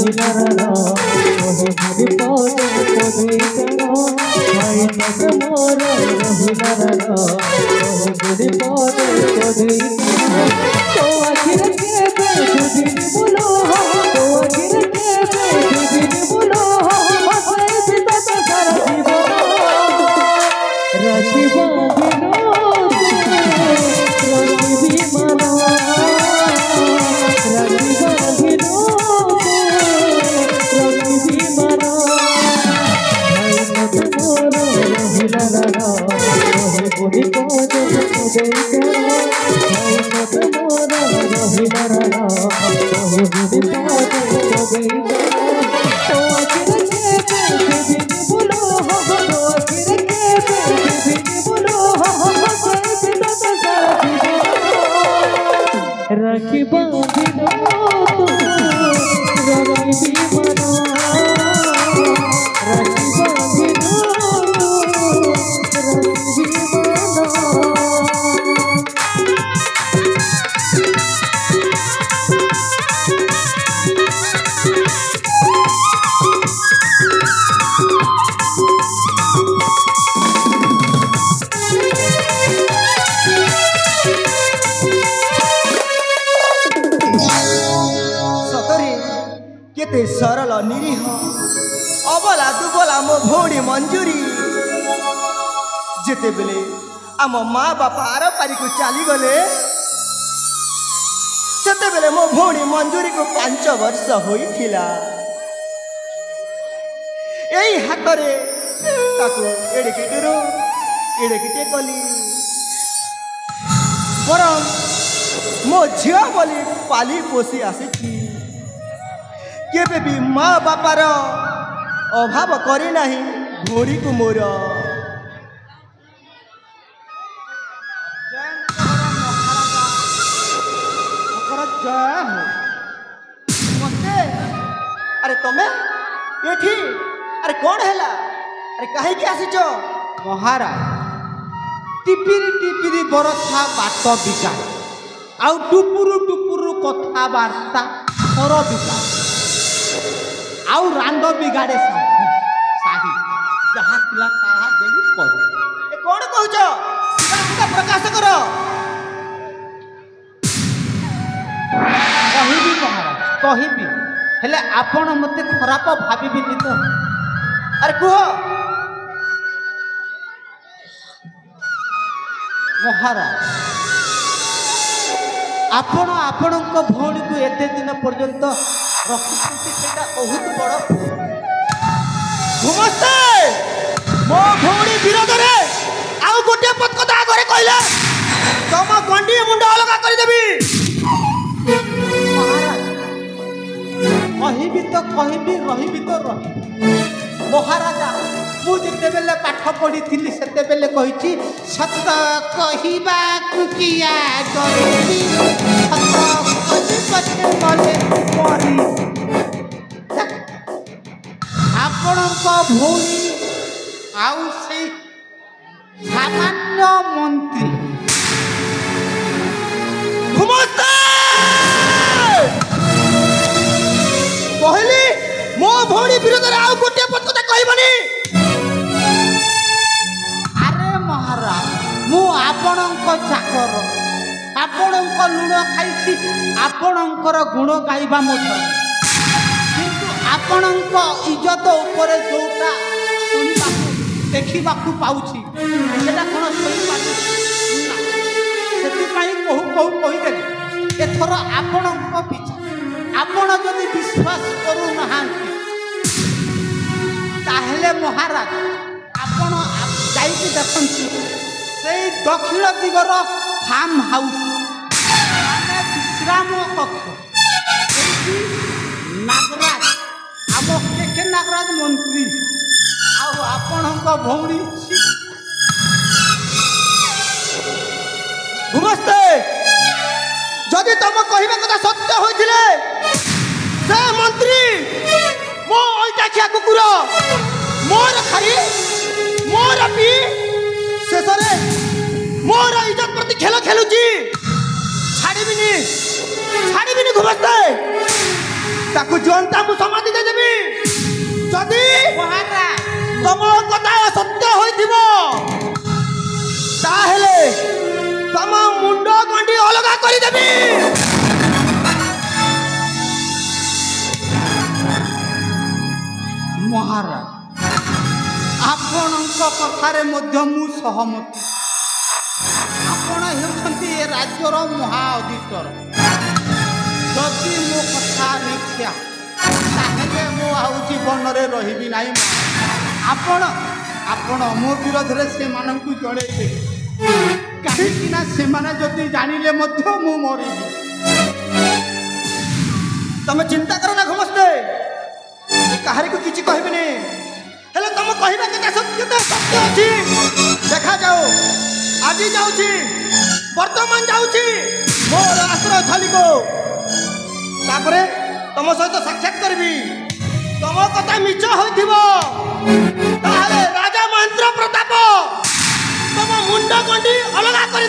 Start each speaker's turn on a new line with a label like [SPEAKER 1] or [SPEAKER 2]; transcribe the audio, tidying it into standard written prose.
[SPEAKER 1] रहिलारा ओहे हरि पदे पदे करो भाई तक मोर रहिलारा ओहे हरि पदे पदे तो आखिर के बेजुदिन बोलो तो आखिर के बेजुदिन बोलो हसे सीता सारा जीवन राखी बांधिनो राखी भी मानो राखी बांधिनो राखी भी मानो भाई मत मोर रहिलारा ओहे बुढ़ी पदे पदे करो भाई मत मोर रहिलारा ओहे बुढ़ी पदे पदे करो तो आखिर के बेजुदिन बोलो तो आखिर के बेजुदिन बोलो हसे सीता सारा जीवन राखी बांधिनो राखी भी मानो राखी बांधिनो राखी भी मानो
[SPEAKER 2] केते सरल निरीह अबला दुबला मो भौणी मंजूरी जेते बेले आम माँ बापा आर पारी को चली गले सेते बेले मो भौणी मंजूरी को 5 वर्ष होइथिला एई हातरे ताको एड़ेकेटेरो एड़ेकेटे कली परम मो झिया बोली पाली पोसी आसी केबे भी माँ बापार अभाव करी नाही भौणी को मोर मते अरे तमे एठी अरे कौन हैला अरे काहे की आसीच
[SPEAKER 3] महाराज टिपिरी बरथा बाट बिका आउ टुपुरु कथा वार्ता थर बिका आउ रांड बिगाड़े साही जहाँ पिला ताहा देली कर
[SPEAKER 2] ए कौन कहूच सीधा प्रकाश कर
[SPEAKER 3] कहिबी महाराज कहिबी हेले आपण मते खराब भाबिबिनी तो
[SPEAKER 2] अरे कुह
[SPEAKER 3] महाराज आपण आपणक भौणी को एते दिन पर्यंत रखुछंती सेटा बहुत बड़
[SPEAKER 2] घुमस्ते मो भौणी विरोध रे आउ गोटे पद कथा घरे कहले तम गंडी मुंड अलगा कर देबी
[SPEAKER 3] महाराज कहिबी तो कहिबी रहिबी तो रहिबी महाराजा मु जेते बेले पाठ पढ़ी थिली सेते बेले कहिची सत कहिबा कुकिया डरबी सत कहि पछे मले मरी आपणक भौणी आउ से सामान्य मंत्री
[SPEAKER 2] घुमस्ते कहली मो भौणी विरोध रे आउ गोटे पद कथा कहबनी
[SPEAKER 3] अरे महाराज मु आपणक चाकर आपणक लुण खाइछि आपणकर गुण गाइबा मो धर्म किंतु आपणक इज्जत ऊपर जोटा सुनिबाकू देखिबाकू पाउछि सेटा कोन सही पाछि सेति पई कहू कहिदेली एथर आपणक विचार आपण जदि विश्वास करू नहांती ताहेले महाराज आपण जाइके देखंतु से दक्षिण दिगर फार्म हाउस माने विश्राम कक्ष नागराज आम के नागराज मंत्री आपणक भौणी
[SPEAKER 2] घुमस्ते जदि तुम कहबा कथा सत्य होइथिले से मंत्री मो ओइटाखिया कुकुर मोर खाई मोर पी शेषरे मोर इज्जत प्रति खेल खेलुची छाड़ीबिनी घुमस्ते ताकू जनता मु समाज ଅଲଗା କରିଦେବି।
[SPEAKER 3] ମହାରାଜ ଆପଣଙ୍କ କଥାରେ ମଧ୍ୟ ମୁଁ ସହମତ। ଆପଣ ହେଉଛନ୍ତି ଏ ରାଜ୍ୟର ମହା ଅଧିଶ୍ୱର। ଯଦି ମୋ କଥା ମିଥ୍ୟା ତାହେଲେ ମୁଁ ଆଉ ଜୀବନରେ ରହିବି ନାହିଁ। ଆପଣ ଆପଣ ମୋ ବିରୋଧରେ ସେମାନଙ୍କୁ ଜଣେଇବେ, କାହିଁକି ନା ସେମାନେ ଯଦି ଜାଣିଲେ ମଧ୍ୟ ମୁଁ ମରିବି।
[SPEAKER 2] ତମେ ଚିନ୍ତା କର ନା ସମସ୍ତେ, କାହାରିକୁ କିଛି କହିବିନି। ହେଲେ ତମ କହିବା କେତେ ସତ୍ୟ ଅଛି ଦେଖାଯାଉ। ଆଜି ଯାଉଛି, ବର୍ତ୍ତମାନ ଯାଉଛି ମୋର ଆଶ୍ରୟସ୍ଥଳୀକୁ। ତାପରେ ତମ ସହିତ ସାକ୍ଷାତ କରିବି। ତମ କଥା ମିଛ ହୋଇଥିବ ତାହେଲେ ରାଜା ମହେନ୍ଦ୍ର ପ୍ରତାପ ତମ ମୁଣ୍ଡ ଗଣ୍ଡି ଅଲଗା କରି